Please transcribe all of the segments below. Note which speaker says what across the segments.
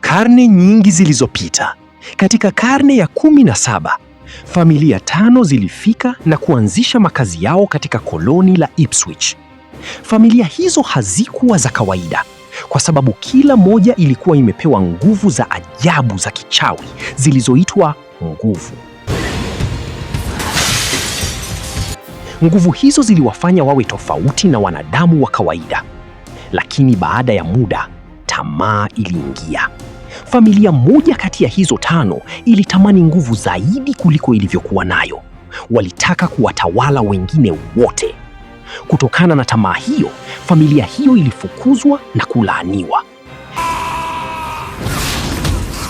Speaker 1: Karne nyingi zilizopita, katika karne ya 17, familia 5 zilifika na kuanzisha makazi yao katika koloni la Ipswich. Familia hizo hazikuwa za kawaida, kwa sababu kila moja ilikuwa imepewa nguvu za ajabu za kichawi zilizoitwa nguvu. Nguvu hizo ziliwafanya wawe tofauti na wanadamu wa kawaida. Lakini baada ya muda, tamaa iliingia. Familia moja kati ya hizo 5 ilitamani nguvu zaidi kuliko ilivyokuwa nayo. Walitaka kuwatawala wengine wote. Kutokana na tamaa hiyo, familia hiyo ilifukuzwa na kulaaniwa.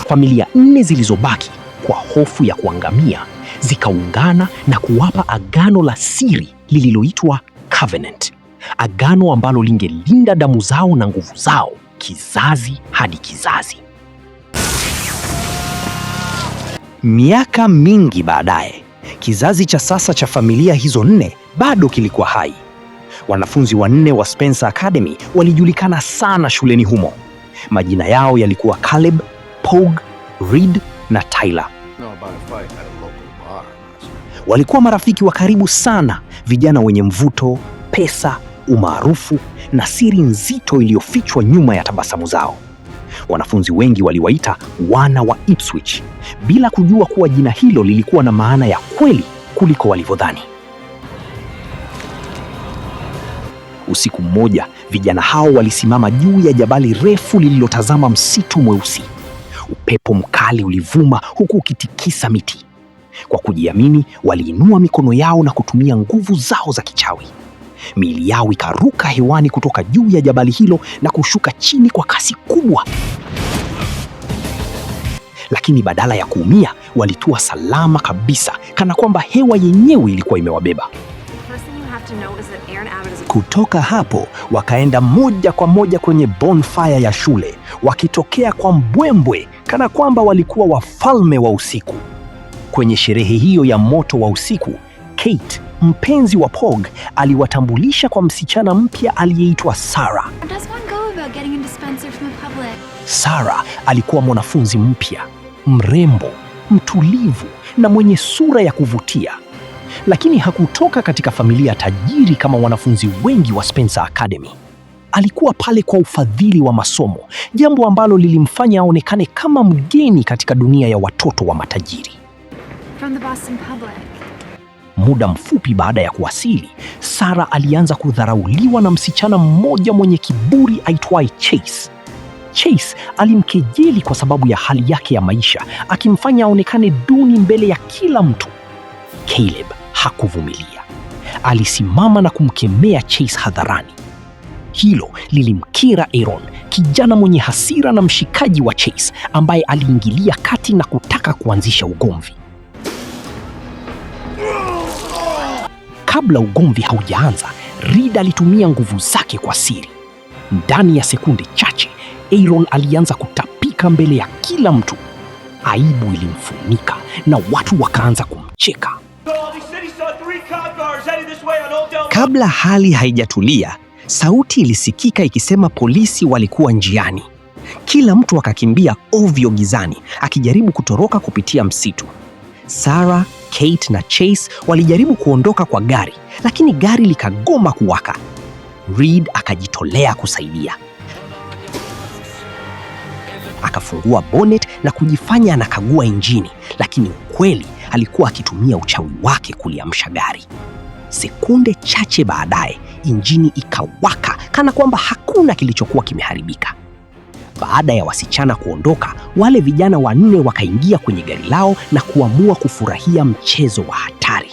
Speaker 1: Familia 4 zilizobaki, kwa hofu ya kuangamia, zikaungana na kuwapa agano la siri lililoitwa Covenant. Agano ambalo lingelinda damu zao na nguvu zao kizazi hadi kizazi.
Speaker 2: Miaka mingi baadaye, kizazi cha sasa cha familia hizo 4 bado kilikuwa hai. Wanafunzi 4 wa Spencer Academy walijulikana sana shuleni humo. Majina yao yalikuwa Caleb, Pog, Reed na Tyler. Walikuwa marafiki wa karibu sana, vijana wenye mvuto, pesa, umaarufu na siri nzito iliyofichwa nyuma ya tabasamu zao. Wanafunzi wengi waliwaita wana wa Ipswich, bila kujua kuwa jina hilo lilikuwa na maana ya kweli kuliko walivyodhani. Usiku mmoja, vijana hao walisimama juu ya jabali refu lililotazama msitu mweusi. Upepo mkali ulivuma huku ukitikisa miti. Kwa kujiamini, waliinua mikono yao na kutumia nguvu zao za kichawi. Miili yao ikaruka hewani kutoka juu ya jabali hilo na kushuka chini kwa kasi kubwa. Lakini badala ya kuumia, walitua salama kabisa, kana kwamba hewa yenyewe ilikuwa imewabeba. Kutoka hapo, wakaenda moja kwa moja kwenye bonfire ya shule, wakitokea kwa mbwembwe, kana kwamba walikuwa wafalme wa usiku. Kwenye sherehe hiyo ya moto wa usiku, Kate, mpenzi wa Pog, aliwatambulisha kwa msichana mpya aliyeitwa Sarah. Sarah alikuwa mwanafunzi mpya, mrembo, mtulivu na mwenye sura ya kuvutia. Lakini hakutoka katika familia tajiri kama wanafunzi wengi wa Spencer Academy. Alikuwa pale kwa ufadhili wa masomo, jambo ambalo lilimfanya aonekane kama mgeni katika dunia ya watoto wa matajiri.
Speaker 3: From the Boston Public.
Speaker 1: Muda mfupi baada ya kuwasili, Sarah alianza kudharauliwa na msichana mmoja mwenye kiburi aitwaye Chase. Chase alimkejeli kwa sababu ya hali yake ya maisha, akimfanya aonekane duni mbele ya kila mtu. Caleb hakuvumilia. Alisimama na kumkemea Chase hadharani. Hilo lilimkera Aaron, kijana mwenye hasira na mshikaji wa Chase, ambaye aliingilia kati na kutaka kuanzisha ugomvi. Kabla ugomvi haujaanza, Reed alitumia nguvu zake kwa siri. Ndani ya sekunde chache, Aaron alianza kutapika mbele ya kila mtu. Aibu ilimfunika na watu wakaanza kumcheka. Kabla hali haijatulia, sauti ilisikika ikisema polisi walikuwa njiani. Kila mtu akakimbia ovyo gizani, akijaribu kutoroka kupitia msitu. Sarah, Kate na Chase walijaribu kuondoka kwa gari, lakini gari likagoma kuwaka. Reed akajitolea kusaidia. Akafungua bonnet na kujifanya anakagua injini, lakini ukweli alikuwa akitumia uchawi wake kuliamsha gari. Sekunde chache baadaye, injini ikawaka kana kwamba hakuna kilichokuwa kimeharibika. Baada ya wasichana kuondoka, wale vijana 4 wakaingia kwenye gari lao na kuamua kufurahia mchezo wa hatari.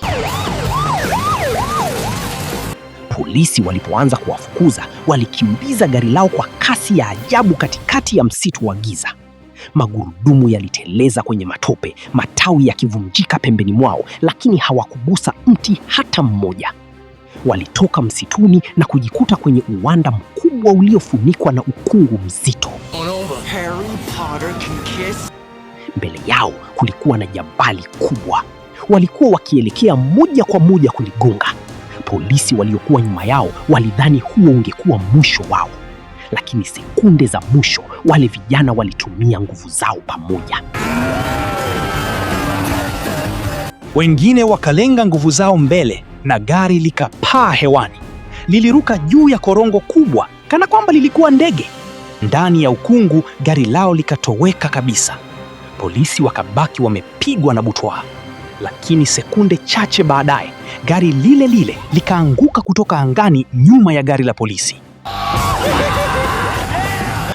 Speaker 1: Polisi walipoanza kuwafukuza, walikimbiza gari lao kwa kasi ya ajabu katikati ya msitu wa giza. Magurudumu yaliteleza kwenye matope, matawi yakivunjika pembeni mwao, lakini hawakugusa mti hata mmoja. Walitoka msituni na kujikuta kwenye uwanda mkubwa uliofunikwa na ukungu mzito. Mbele yao kulikuwa na jabali kubwa. Walikuwa wakielekea moja kwa moja kuligonga. Polisi waliokuwa nyuma yao walidhani huo ungekuwa mwisho wao. Lakini sekunde za mwisho, wale vijana walitumia nguvu zao pamoja.
Speaker 2: Wengine wakalenga nguvu zao mbele na gari likapaa hewani. Liliruka juu ya korongo kubwa kana kwamba lilikuwa ndege. Ndani ya ukungu gari lao likatoweka kabisa. Polisi wakabaki wamepigwa na butwaa. Lakini sekunde chache baadaye, gari lile lile likaanguka kutoka angani nyuma ya gari la polisi.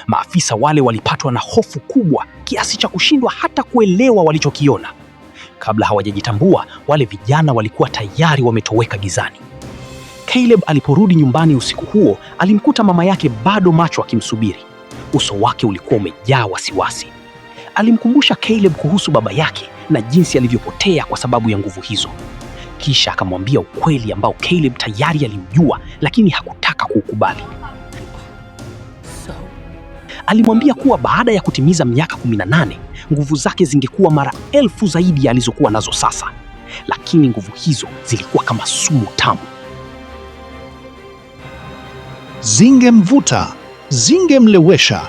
Speaker 2: Maafisa wale walipatwa na hofu kubwa kiasi cha kushindwa hata kuelewa walichokiona. Kabla hawajajitambua, wale vijana walikuwa tayari wametoweka gizani. Caleb aliporudi nyumbani usiku huo, alimkuta mama yake bado macho akimsubiri. Uso wake ulikuwa umejaa wasiwasi. Alimkumbusha Caleb kuhusu baba yake na jinsi alivyopotea kwa sababu ya nguvu hizo. Kisha akamwambia ukweli ambao Caleb tayari alimjua, lakini hakutaka kuukubali. Alimwambia kuwa baada ya kutimiza miaka 18, nguvu zake zingekuwa mara 1000 zaidi ya alizokuwa nazo sasa. Lakini nguvu hizo zilikuwa kama sumu tamu.
Speaker 4: Zingemvuta, zingemlewesha,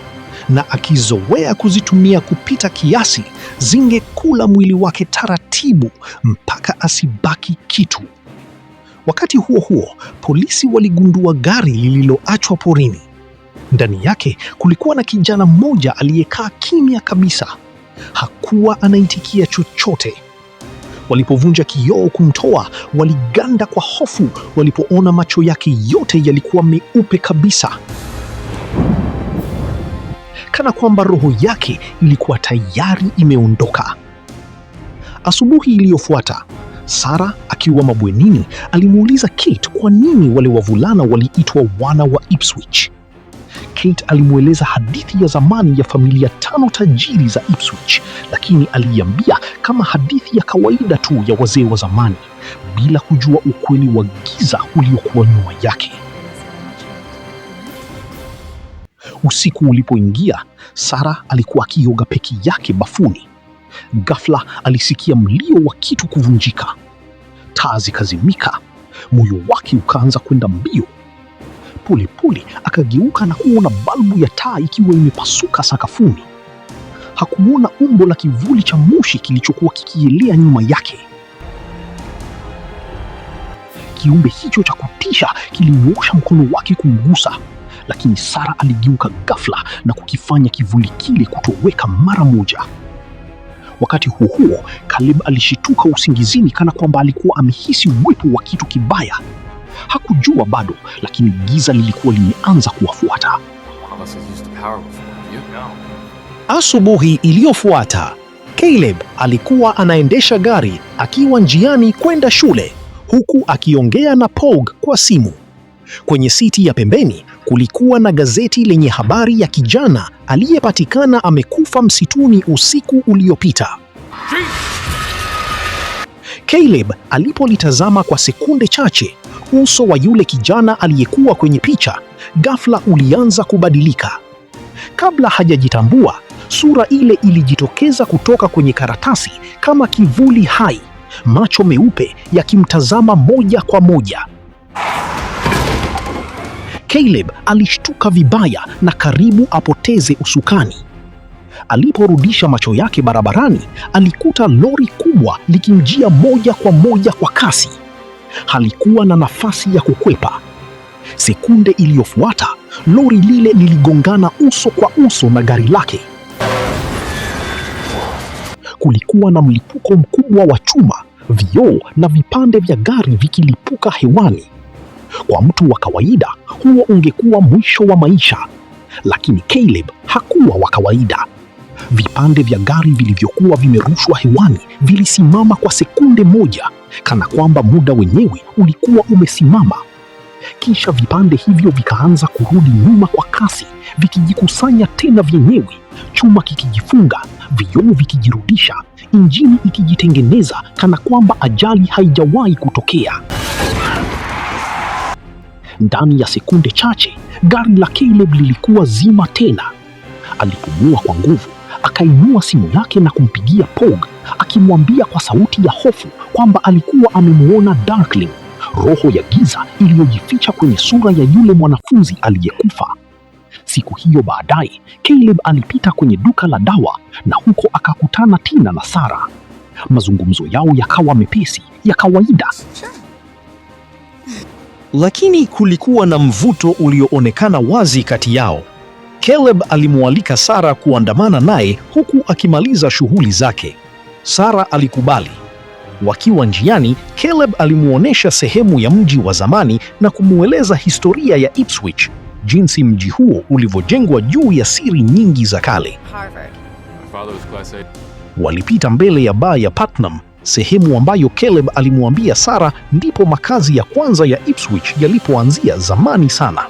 Speaker 4: na akizoea kuzitumia kupita kiasi, zingekula mwili wake taratibu mpaka asibaki kitu. Wakati huo huo, polisi waligundua gari lililoachwa porini. Ndani yake kulikuwa na kijana mmoja aliyekaa kimya kabisa. Hakuwa anaitikia chochote. Walipovunja kioo kumtoa, waliganda kwa hofu walipoona macho yake yote yalikuwa meupe kabisa, kana kwamba roho yake ilikuwa tayari imeondoka. Asubuhi iliyofuata, Sarah akiwa mabwenini alimuuliza Kate kwa nini wale wavulana waliitwa wana wa Ipswich. Kate alimueleza hadithi ya zamani ya familia 5 tajiri za Ipswich, lakini aliambia kama hadithi ya kawaida tu ya wazee wa zamani, bila kujua ukweli wa giza uliokuwa nyuma yake. Usiku ulipoingia, Sarah alikuwa akioga peke yake bafuni. Ghafla alisikia mlio wa kitu kuvunjika. Taa zikazimika, moyo wake ukaanza kwenda mbio. Polepole akageuka na kuona balbu ya taa ikiwa imepasuka sakafuni. Hakuona umbo la kivuli cha moshi kilichokuwa kikielea nyuma yake. Kiumbe hicho cha kutisha kilinyoosha mkono wake kumgusa, lakini Sarah aligeuka ghafla na kukifanya kivuli kile kutoweka mara moja. Wakati huo huo, Caleb alishituka usingizini kana kwamba alikuwa amehisi uwepo wa kitu kibaya. Hakujua bado, lakini giza lilikuwa limeanza kuwafuata.
Speaker 5: Asubuhi iliyofuata, Caleb alikuwa anaendesha gari akiwa njiani kwenda shule, huku akiongea na Pog kwa simu. Kwenye siti ya pembeni kulikuwa na gazeti lenye habari ya kijana aliyepatikana amekufa msituni usiku uliopita. Caleb alipolitazama kwa sekunde chache, uso wa yule kijana aliyekuwa kwenye picha ghafla ulianza kubadilika. Kabla hajajitambua, sura ile ilijitokeza kutoka kwenye karatasi kama kivuli hai, macho meupe yakimtazama moja kwa moja. Caleb alishtuka vibaya na karibu apoteze usukani. Aliporudisha macho yake barabarani, alikuta lori kubwa likimjia moja kwa moja kwa kasi. Halikuwa na nafasi ya kukwepa. Sekunde iliyofuata, lori lile liligongana uso kwa uso na gari lake. Kulikuwa na mlipuko mkubwa wa chuma, vioo na vipande vya gari vikilipuka hewani. Kwa mtu wa kawaida, huo ungekuwa mwisho wa maisha, lakini Caleb hakuwa wa kawaida. Vipande vya gari vilivyokuwa vimerushwa hewani vilisimama kwa sekunde moja, kana kwamba muda wenyewe ulikuwa umesimama. Kisha vipande hivyo vikaanza kurudi nyuma kwa kasi, vikijikusanya tena vyenyewe, chuma kikijifunga, vioo vikijirudisha, injini ikijitengeneza kana kwamba ajali haijawahi kutokea. Ndani ya sekunde chache, gari la Caleb lilikuwa zima tena. Alipumua kwa nguvu, akainua simu yake na kumpigia Pog, akimwambia kwa sauti ya hofu kwamba alikuwa amemuona Darkling, roho ya giza iliyojificha kwenye sura ya yule mwanafunzi aliyekufa. Siku hiyo baadaye, Caleb alipita kwenye duka la dawa na huko akakutana tena na Sarah. Mazungumzo yao yakawa mepesi, ya kawaida.
Speaker 4: Lakini kulikuwa na mvuto ulioonekana wazi kati yao. Caleb alimwalika Sarah kuandamana naye huku akimaliza shughuli zake. Sarah alikubali. Wakiwa njiani, Caleb alimuonesha sehemu ya mji wa zamani na kumueleza historia ya Ipswich, jinsi mji huo ulivyojengwa juu ya siri nyingi za kale. Walipita mbele ya baa ya Putnam, sehemu ambayo Caleb alimwambia Sarah ndipo makazi ya kwanza ya Ipswich yalipoanzia zamani sana.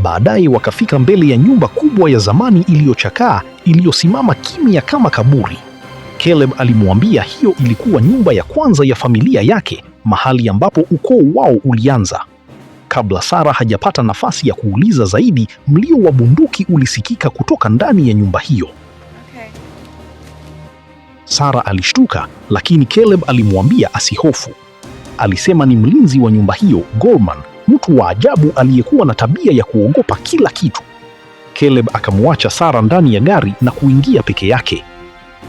Speaker 4: Baadaye wakafika mbele ya nyumba kubwa ya zamani iliyochakaa, iliyosimama kimya kama kaburi. Caleb alimwambia hiyo ilikuwa nyumba ya kwanza ya familia yake, mahali ambapo ukoo wao ulianza. Kabla Sarah hajapata nafasi ya kuuliza zaidi, mlio wa bunduki ulisikika kutoka ndani ya nyumba hiyo. Sarah alishtuka, lakini Caleb alimwambia asihofu. Alisema ni mlinzi wa nyumba hiyo, Gorman, mtu wa ajabu aliyekuwa na tabia ya kuogopa kila kitu. Caleb akamwacha Sarah ndani ya gari na kuingia peke yake.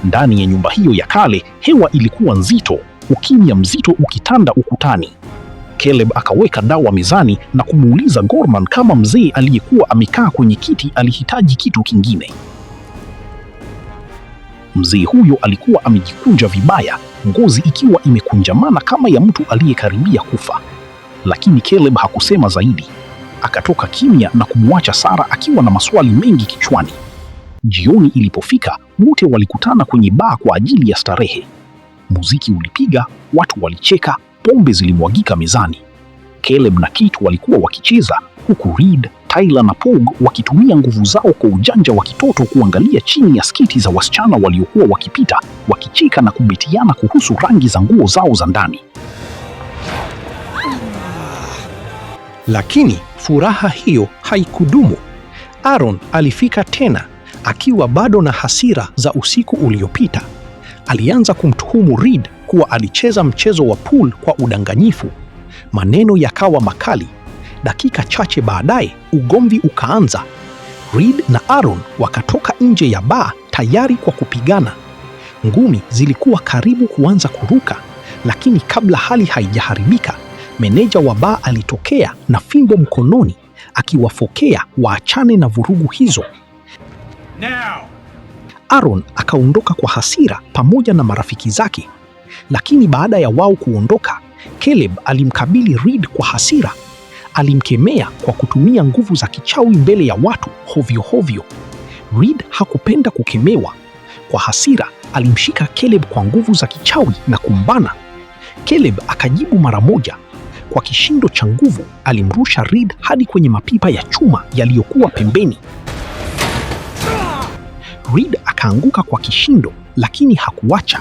Speaker 4: Ndani ya nyumba hiyo ya kale, hewa ilikuwa nzito, ukimya mzito ukitanda ukutani. Caleb akaweka dawa mezani na kumuuliza Gorman kama mzee aliyekuwa amekaa kwenye kiti alihitaji kitu kingine. Mzee huyo alikuwa amejikunja vibaya, ngozi ikiwa imekunjamana kama ya mtu aliyekaribia kufa. Lakini Caleb hakusema zaidi. Akatoka kimya na kumwacha Sarah akiwa na maswali mengi kichwani. Jioni ilipofika, wote walikutana kwenye baa kwa ajili ya starehe. Muziki ulipiga, watu walicheka, pombe zilimwagika mezani. Caleb na Kate walikuwa wakicheza, huku Reed, Tyler na Pog wakitumia nguvu zao kwa ujanja wa kitoto kuangalia chini ya sketi za wasichana waliokuwa wakipita, wakicheka na kubetiana kuhusu rangi za nguo zao za ndani.
Speaker 2: Lakini furaha hiyo haikudumu. Aaron alifika tena, akiwa bado na hasira za usiku uliopita. Alianza kumtuhumu Reed kuwa alicheza mchezo wa pool kwa udanganyifu. Maneno yakawa makali. Dakika chache baadaye, ugomvi ukaanza. Reed na Aaron wakatoka nje ya baa tayari kwa kupigana. Ngumi zilikuwa karibu kuanza kuruka, lakini kabla hali haijaharibika, meneja wa baa alitokea na fimbo mkononi, akiwafokea waachane na vurugu hizo. Now. Aaron akaondoka kwa hasira pamoja na marafiki zake, lakini baada ya wao kuondoka, Caleb alimkabili Reed kwa hasira. Alimkemea kwa kutumia nguvu za kichawi mbele ya watu hovyo hovyo. Reed hakupenda kukemewa. Kwa hasira, alimshika Caleb kwa nguvu za kichawi na kumbana. Caleb akajibu mara moja. Kwa kishindo cha nguvu, alimrusha Reed hadi kwenye mapipa ya chuma yaliyokuwa pembeni. Reed akaanguka kwa kishindo, lakini hakuacha.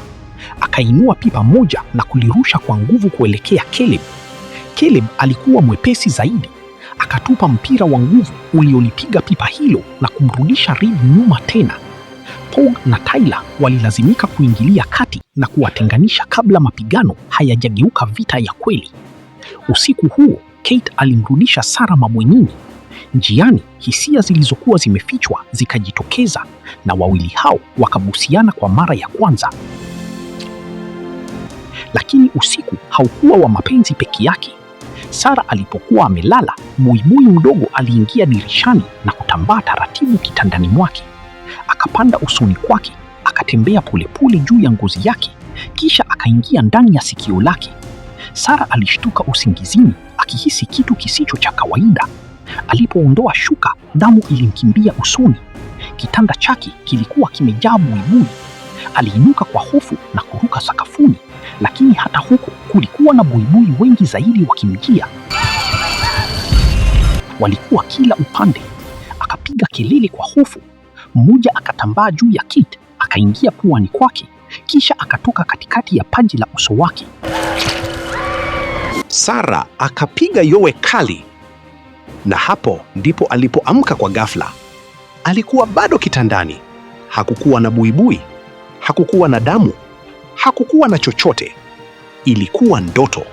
Speaker 2: Akainua pipa moja na kulirusha kwa nguvu kuelekea Caleb. Caleb alikuwa mwepesi zaidi. Akatupa mpira wa nguvu uliolipiga pipa hilo na kumrudisha Reed nyuma tena. Pog na Tyler walilazimika kuingilia kati na kuwatenganisha kabla mapigano hayajageuka vita ya kweli. Usiku huo, Kate alimrudisha Sarah mabwenini. Njiani, hisia zilizokuwa zimefichwa zikajitokeza na wawili hao wakabusiana kwa mara ya kwanza. Lakini usiku haukuwa wa mapenzi peke yake. Sarah alipokuwa amelala, buibui mdogo aliingia dirishani na kutambaa taratibu kitandani mwake. Akapanda usoni kwake, akatembea polepole juu ya ngozi yake, kisha akaingia ndani ya sikio lake. Sarah alishtuka usingizini, akihisi kitu kisicho cha kawaida. Alipoondoa shuka, damu ilimkimbia usoni. Kitanda chake kilikuwa kimejaa buibui. Aliinuka kwa hofu na kuruka sakafuni, lakini hata huko kulikuwa na buibui wengi zaidi wakimjia. Walikuwa kila upande. Akapiga kelele kwa hofu. Mmoja akatambaa juu ya Kate, akaingia puani kwake, kisha akatoka katikati ya paji la uso wake. Sarah akapiga yowe kali, na hapo ndipo alipoamka kwa ghafla. Alikuwa bado kitandani. Hakukuwa na buibui, hakukuwa na damu, hakukuwa na chochote. Ilikuwa ndoto,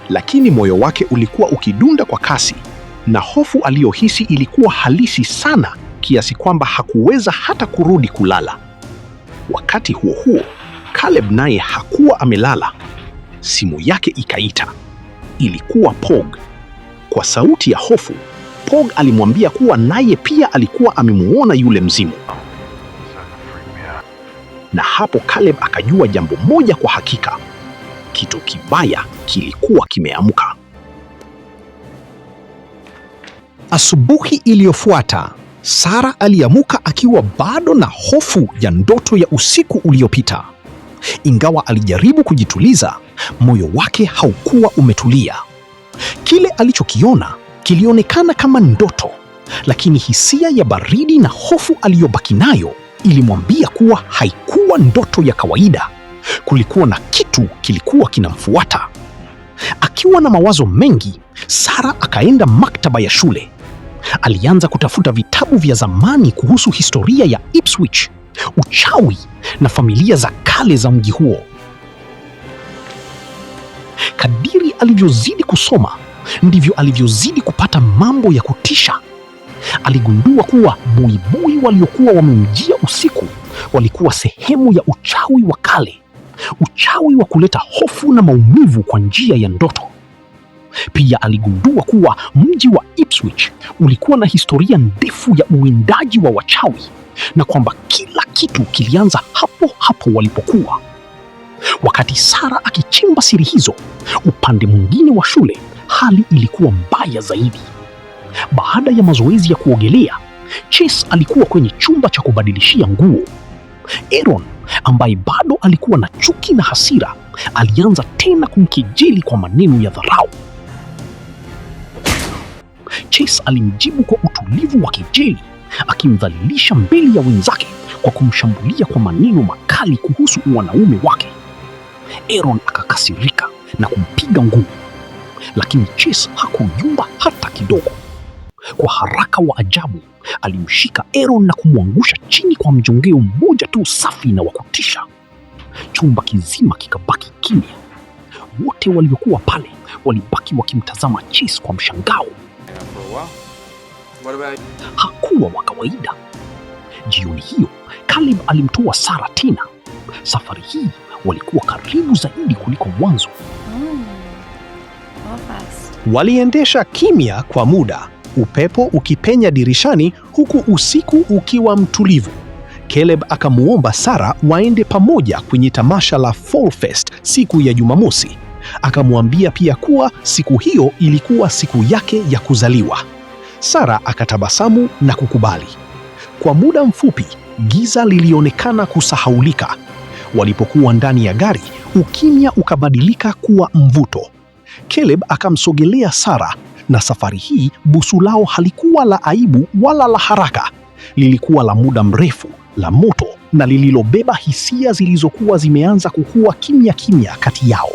Speaker 2: lakini moyo wake ulikuwa ukidunda kwa kasi.
Speaker 4: na hofu aliyohisi ilikuwa halisi sana kiasi kwamba hakuweza hata kurudi kulala. Wakati huo huo, Caleb naye hakuwa amelala. Simu yake ikaita. Ilikuwa Pog. Kwa sauti ya hofu, Pog alimwambia kuwa naye pia alikuwa amemuona yule mzimu. Na hapo Caleb akajua jambo moja kwa hakika. Kitu kibaya kilikuwa kimeamka.
Speaker 2: Asubuhi iliyofuata, Sarah aliamka akiwa bado na hofu ya ndoto ya usiku uliopita. Ingawa alijaribu kujituliza, moyo wake haukuwa umetulia. Kile alichokiona kilionekana kama ndoto, lakini hisia ya baridi na hofu aliyobaki nayo ilimwambia kuwa haikuwa ndoto ya kawaida. Kulikuwa na kitu kilikuwa kinamfuata. Akiwa na mawazo mengi, Sarah akaenda maktaba ya shule. Alianza kutafuta vitabu vya zamani kuhusu historia ya Ipswich, uchawi na familia za kale za mji huo. Kadiri alivyozidi kusoma, ndivyo alivyozidi kupata mambo ya kutisha. Aligundua kuwa buibui waliokuwa wamemjia usiku walikuwa sehemu ya uchawi wa kale, uchawi wa kuleta hofu na maumivu kwa njia ya ndoto. Pia aligundua kuwa mji wa Ipswich ulikuwa na historia ndefu ya uwindaji wa wachawi na kwamba kila kitu kilianza hapo hapo walipokuwa. Wakati Sarah akichimba siri hizo, upande mwingine wa shule hali ilikuwa mbaya zaidi. Baada ya mazoezi ya kuogelea, Chase alikuwa kwenye chumba cha kubadilishia nguo. Aaron, ambaye bado alikuwa na chuki na hasira, alianza tena kumkejeli kwa maneno ya dharau. Chase alimjibu kwa utulivu wa kejeli, akimdhalilisha mbele ya wenzake kwa kumshambulia kwa maneno makali kuhusu wanaume wake. Aaron akakasirika na kumpiga ngumi, lakini Chase hakuyumba hata kidogo. Kwa haraka wa ajabu, alimshika Aaron na kumwangusha chini kwa mjongeo mmoja tu safi na wa kutisha. Chumba kizima kikabaki kimya. Wote waliokuwa pale walibaki wakimtazama Chase kwa mshangao. Hakuwa wa kawaida. Jioni hiyo, Caleb alimtoa Sarah tena. Safari hii walikuwa karibu zaidi kuliko mwanzo.
Speaker 4: Waliendesha kimya kwa muda, upepo ukipenya dirishani huku usiku ukiwa mtulivu. Caleb akamuomba Sarah waende pamoja kwenye tamasha la Fall Fest siku ya Jumamosi. Akamwambia pia kuwa siku hiyo ilikuwa siku yake ya kuzaliwa. Sarah akatabasamu na kukubali. Kwa muda mfupi, giza lilionekana kusahaulika. Walipokuwa ndani ya gari, ukimya ukabadilika kuwa mvuto. Caleb akamsogelea Sarah, na safari hii busu lao halikuwa la aibu wala la haraka. Lilikuwa la muda mrefu, la moto na lililobeba hisia zilizokuwa zimeanza kukua kimya kimya kati yao.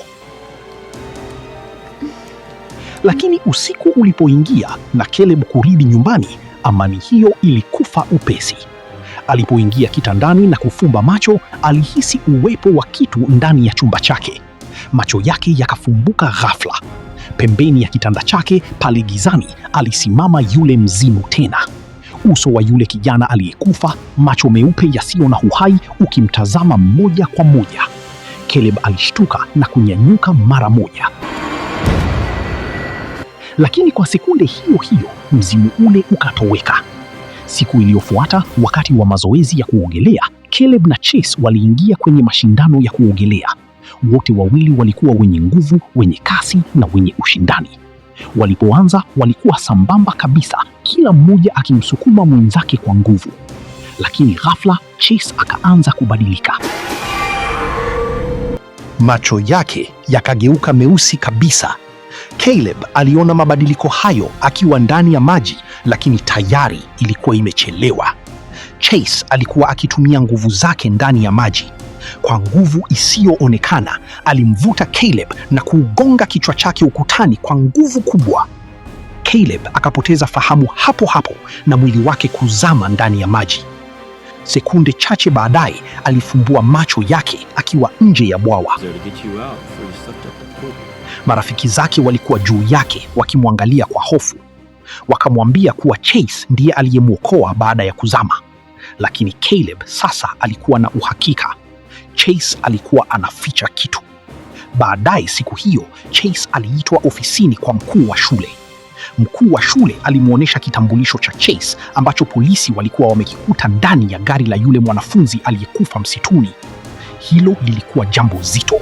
Speaker 4: Lakini usiku ulipoingia na Caleb kurudi nyumbani, amani hiyo ilikufa upesi. Alipoingia kitandani na kufumba macho, alihisi uwepo wa kitu ndani ya chumba chake. Macho yake yakafumbuka ghafla. Pembeni ya kitanda chake pale gizani alisimama yule mzimu tena. Uso wa yule kijana aliyekufa, macho meupe yasiyo na uhai, ukimtazama moja kwa moja. Caleb alishtuka na kunyanyuka mara moja. Lakini kwa sekunde hiyo hiyo mzimu ule ukatoweka. Siku iliyofuata, wakati wa mazoezi ya kuogelea, Caleb na Chase waliingia kwenye mashindano ya kuogelea. Wote wawili walikuwa wenye nguvu, wenye kasi na wenye ushindani. Walipoanza walikuwa sambamba kabisa, kila mmoja akimsukuma mwenzake kwa nguvu. Lakini ghafla Chase akaanza kubadilika. Macho yake yakageuka meusi kabisa. Caleb aliona mabadiliko hayo akiwa ndani ya maji, lakini tayari ilikuwa imechelewa. Chase alikuwa akitumia nguvu zake ndani ya maji. Kwa nguvu isiyoonekana, alimvuta Caleb na kuugonga kichwa chake ukutani kwa nguvu kubwa. Caleb akapoteza fahamu hapo hapo na mwili wake kuzama ndani ya maji. Sekunde chache baadaye alifumbua macho yake akiwa nje ya bwawa. Marafiki zake walikuwa juu yake wakimwangalia kwa hofu.
Speaker 1: Wakamwambia kuwa Chase ndiye aliyemwokoa baada ya kuzama. Lakini Caleb sasa alikuwa na uhakika. Chase alikuwa anaficha kitu. Baadaye siku hiyo, Chase aliitwa ofisini kwa mkuu wa shule. Mkuu wa shule alimwonyesha kitambulisho cha Chase ambacho polisi walikuwa wamekikuta ndani ya gari la yule mwanafunzi aliyekufa msituni. Hilo lilikuwa jambo zito.